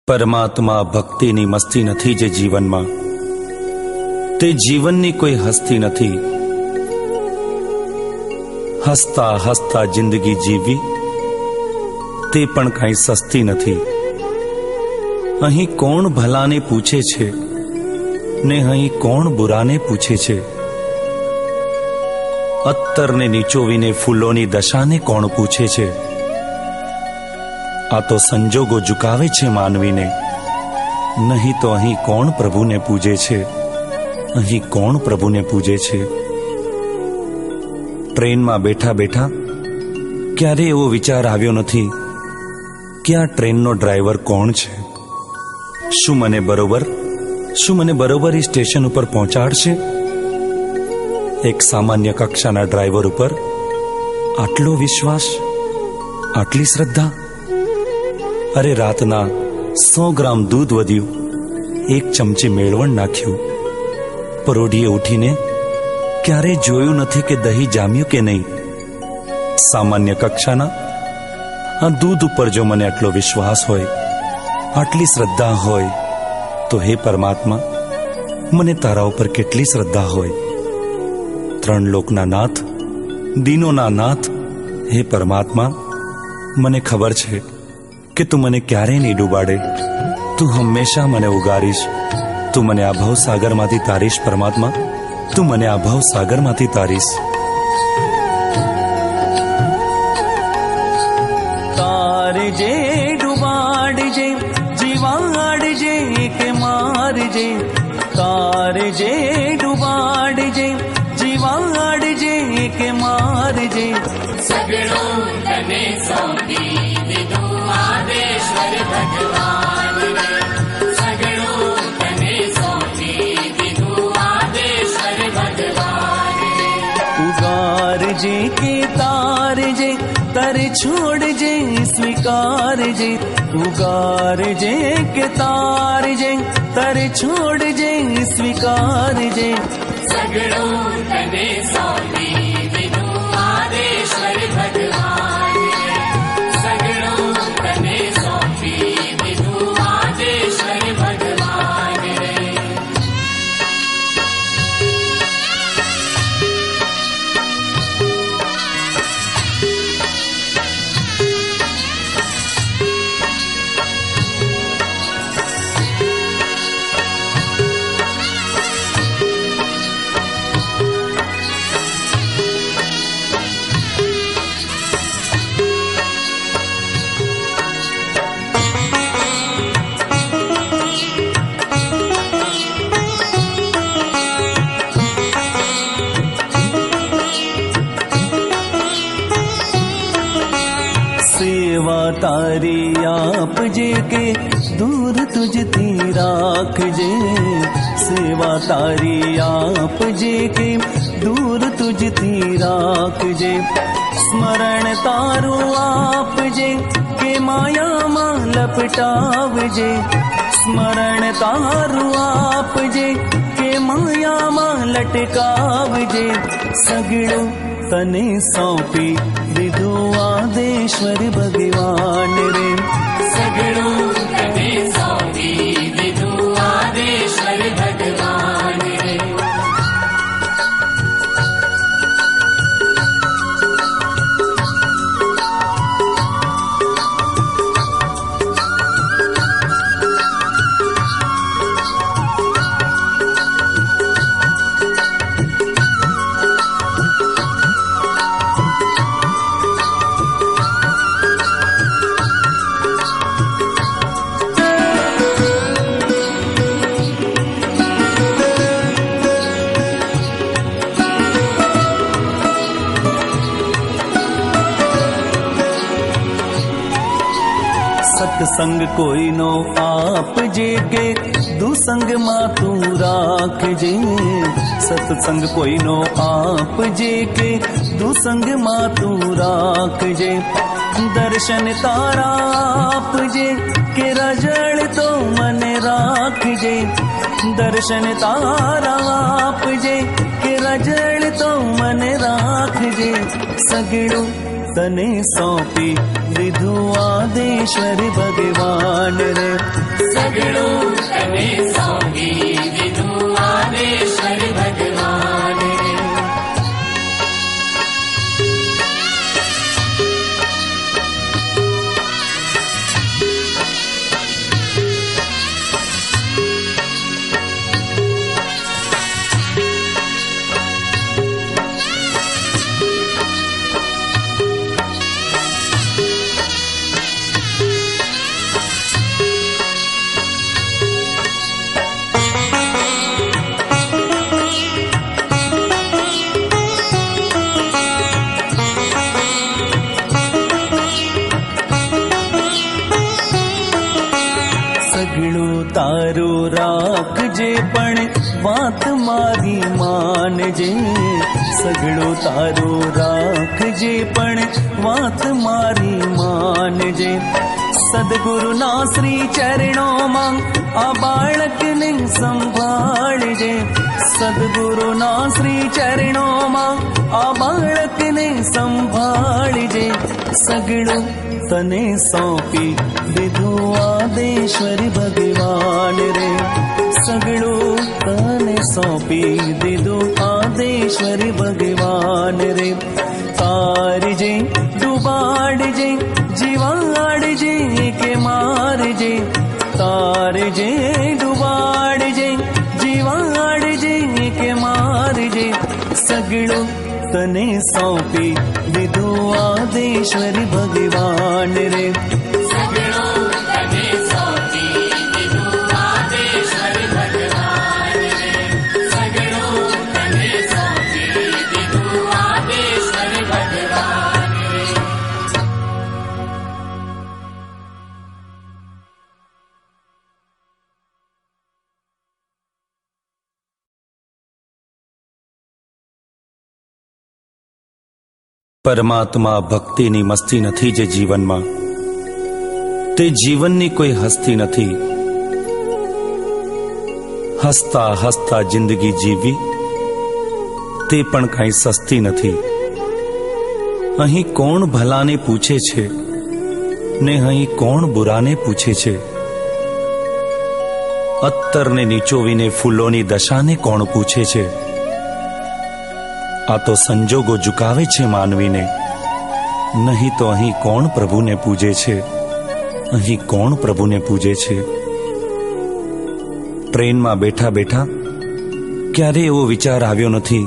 પરમાત્મા ભક્તિની મસ્તી નથી જે જીવનમાં, તે જીવનની કોઈ હસ્તી નથી. હસતા હસતા જિંદગી જીવવી તે પણ કાંઈ સસ્તી નથી. અહીં કોણ ભલાને પૂછે છે ને અહીં કોણ બુરાને પૂછે છે. અત્તરને નીચોવીને ફૂલોની દશાને કોણ પૂછે છે. આ તો સંજોગો ઝુકાવે છે માનવીને, નહીં તો અહીં કોણ પ્રભુને પૂજે છે, અહીં કોણ પ્રભુને પૂજે છે. ટ્રેનમાં બેઠા બેઠા ક્યારે એવો વિચાર આવ્યો નથી કે આ ટ્રેનનો ડ્રાઈવર કોણ છે. શું મને બરોબર એ સ્ટેશન ઉપર પહોંચાડશે. એક સામાન્ય કક્ષાના ડ્રાઈવર ઉપર આટલો વિશ્વાસ, આટલી શ્રદ્ધા. અરે રાતના 100 ગ્રામ દૂધ વધ્યું, 1 ચમચી મેળવણ નાખ્યું. પરોઢીએ ઉઠીને ક્યારેય જોયું નથી કે દહીં જામ્યું કે નહીં. સામાન્ય કક્ષાના આ દૂધ ઉપર જો મને આટલો વિશ્વાસ હોય, આટલી શ્રદ્ધા હોય, તો હે પરમાત્મા, મને તારા ઉપર કેટલી શ્રદ્ધા હોય. 3 લોકના નાથ, દીનોના નાથ, હે પરમાત્મા, મને ખબર છે કે તું મને ક્યારેય નહીં ડૂબાડે. તું હંમેશા મને ઉગારીશ. તું મને આ ભવસાગરમાંથી તારીશ. પરમાત્મા, તું મને આ ભવસાગરમાંથી તારીશ. તારજે ડૂબાડજે, જીવાડજે કે મારજે. તારજે ડૂબાડજે, જીવાડજે કે મારજે. સગળું તને સોંપી દીધું આદેશ્વર ભગવાન રે. સગળું તને સોંપી દીધું આદેશ્વર ભગવાન રે. ઉગારજે કે તારજે, તર છોડજે સ્વીકારજે. ઉગારજે કે તારજે, તર છોડજે સ્વીકારજે. સગળું તને સોંપી દીધું આદેશ્વર ભગવાન રે. સગળું તને સોંપી દીધું આદેશ્વર ભગવાન રે. સેવા તારી આપજે કે દૂર તુજથી રાખજે. સેવા તારી આપજે કે દૂર તુજથી રાખજે. સ્મરણ તારું આપજે કે માયામાં લપટાવજે. સ્મરણ તારું આપજે કે માયામાં લટકાવજે. સગળું તને સોંપી દીધું આદેશ્વર ભગવાન રે. સગળું તને સોંપી દીધું આદેશ્વર ભગવાન રે. સત્સંગ કોઈનો આપજે કે દુસંગમાં તું રાખજે. સત્સંગ કોઈનો આપજે કે દુસંગમાં તું રાખજે. દર્શન તારા આપજે કે રજળતો મને રાખજે. દર્શન તારા આપજે કે રજળતો મને રાખજે. સગળું તને સોંપી દીધું આદેશ્વર ભગવાન રે. सगड़ों तने सौंपी विधु आदेश्वर भगवान रे। તારો રાખજે પણ વાત મારી માનજે, સગળો તારો રાખજે પણ વાત મારી માનજે। સદગુરુના શ્રી ચરણોમાં આ બાળકને સંભાળજે, સદગુરુના શ્રી ચરણોમાં આ બાળકને સંભાળજે। સગળું તને સોંપી દીધું આદેશ્વર ભગવાન રે, સગળું તને સોંપી દીધું આદેશ્વર ભગવાન રે। તારજે ડુબાડજે જીવાડજે કે મારજે, તારજે ડુબાડજે જીવાડજે કે મારજે। સગળું તને સોંપી દીધું આદેશ્વર ભગવાન રે, સગड़ों तने सौंपी विधु आदेश्वर भगवान रे। सगड़ों तने सौंपी विधु आदेश्वर भगवान रे। પરમાત્મા ભક્તિની મસ્તી નથી જે જીવનમાં, તે જીવનની કોઈ હસ્તી નથી। હસતા હસતા જિંદગી જીવવી તે પણ કાંઈ સસ્તી નથી। અહીં કોણ ભલાને પૂછે છે ને અહીં કોણ બુરાને પૂછે છે? અત્તરને નીચોવીને ફૂલોની દશાને કોણ પૂછે છે? આ તો સંજોગો ઝુકાવે છે માનવીને, નહીં તો અહીં કોણ પ્રભુને પૂજે છે? અહીં કોણ પ્રભુને પૂજે છે? ટ્રેનમાં બેઠા બેઠા ક્યારે એવો વિચાર આવ્યો નથી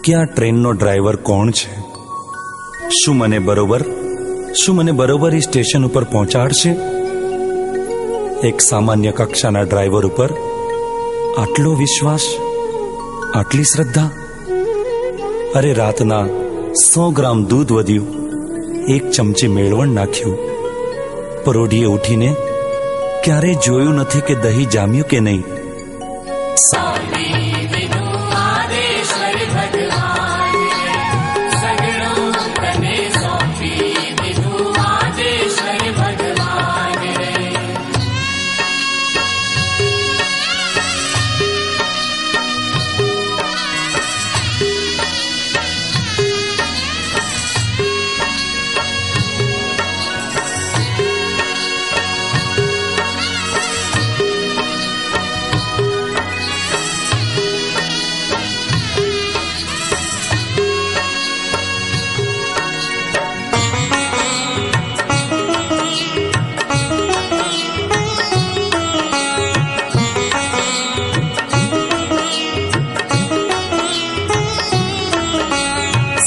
કે આ ટ્રેનનો ડ્રાઈવર કોણ છે? શું મને બરોબર એ સ્ટેશન ઉપર પહોંચાડશે? એક સામાન્ય કક્ષાના ડ્રાઈવર ઉપર આટલો વિશ્વાસ, આટલી શ્રદ્ધા? અરે રાતના 100 ગ્રામ દૂધ વધ્યું, 1 ચમચી મેળવણ નાખ્યું, પરોઢીએ ઉઠીને ક્યારેય જોયું નથી કે દહીં જામ્યું કે નહીં। सौंपी विधु आदेश्वर भगवान रे। सगड़ों तने सौंपी विधु आदेश्वर भगवान रे।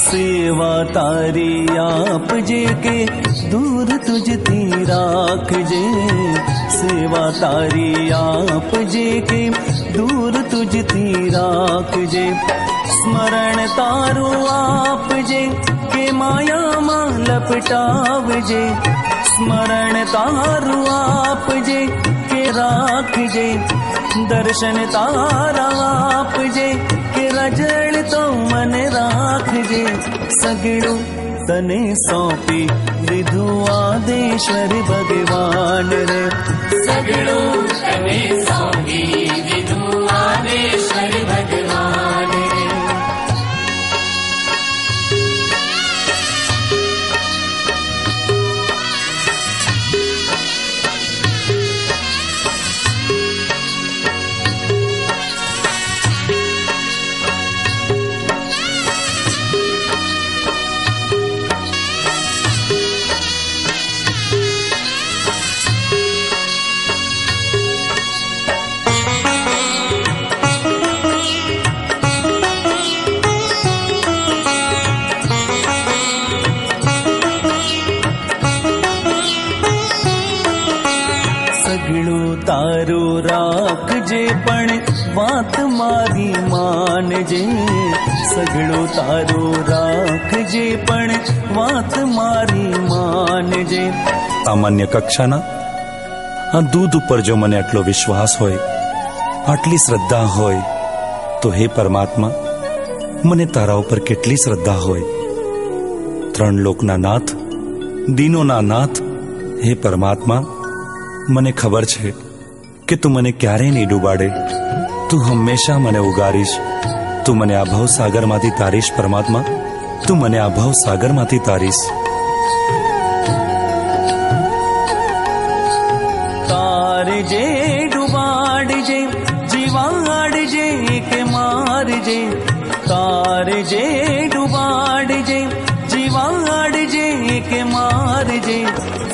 સેવા તારી આપજે કે દૂર તુજથી રાખજે, સેવા તારી આપજે કે દૂર તુજથી રાખજે। સ્મરણ તારું આપજે કે માયામાં લપટાવજે, સ્મરણ તારું આપજે કે રાખજે। દર્શન તારા આપજે કે રજળતો મને રાખજે। સગડું તને સોંપી દીધું આદેશ્વર ભગવાન રે, સગડોं तने सौंपी विधु आदेश्वर भगवान रे। તારું રાખજે પણ વાત મારી માનજે, સગડું તારું રાખજે પણ વાત મારી માનજે. સામાન્ય કક્ષાના આ દૂધ ઉપર જો મને આટલો વિશ્વાસ હોય, આટલી શ્રદ્ધા હોય, તો હે પરમાત્મા, મને તારા ઉપર કેટલી શ્રદ્ધા હોય. ત્રણ લોકના નાથ, દીનોના નાથ, હે પરમાત્મા, મને ખબર છે કે તું મને ક્યારેય નહીં ડૂબાડે. તું હંમેશા મને ઉગારીશ. તું મને આ ભવસાગરમાંથી તારીશ પરમાત્મા, તું મને આ ભવસાગરમાંથી તારીશ. તારજે ડૂબાડજે, જીવાડજે કે મારજે. તારજે ડૂબાડજે, જીવાડજે કે મારજે.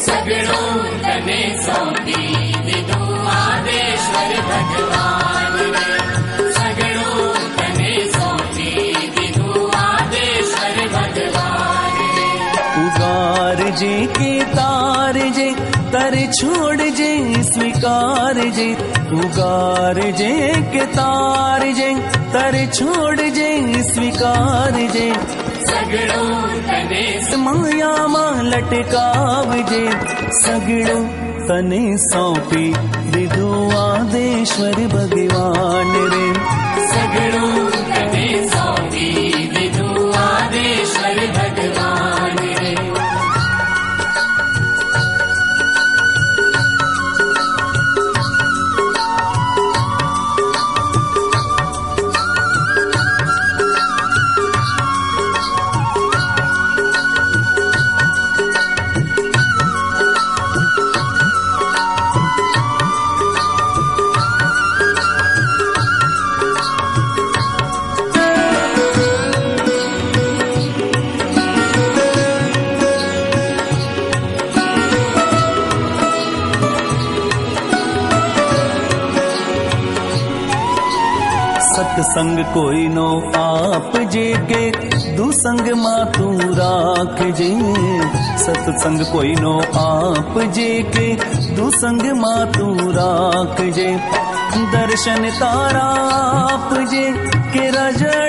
સગડું તને સોંપી દીધું આદેશ્વર ભગવાન રે. સગડું તને સોંપી દીધું આદેશ્વર ભગવાન રે. ઉગારજે કે તારજે, તારે છોડજે સ્વીકારજે. ઉગારજે કે તારજે, તારે છોડજે સ્વીકારજે. સગડું તને માયામાં લટકાવજે, સગડું તને સોંપી દીધું આદેશ્વર ભગવાન રે. સગડું તને સોંપી દીધું આદેશ્વર ભગવાન રે. સત્સંગ કોઈનો આપજે કે દુસંગમાં તું રાખજે. સત્સંગ કોઈનો આપજે કે દુસંગમાં તું રાખજે. દર્શન તારા આપજે કે રજડ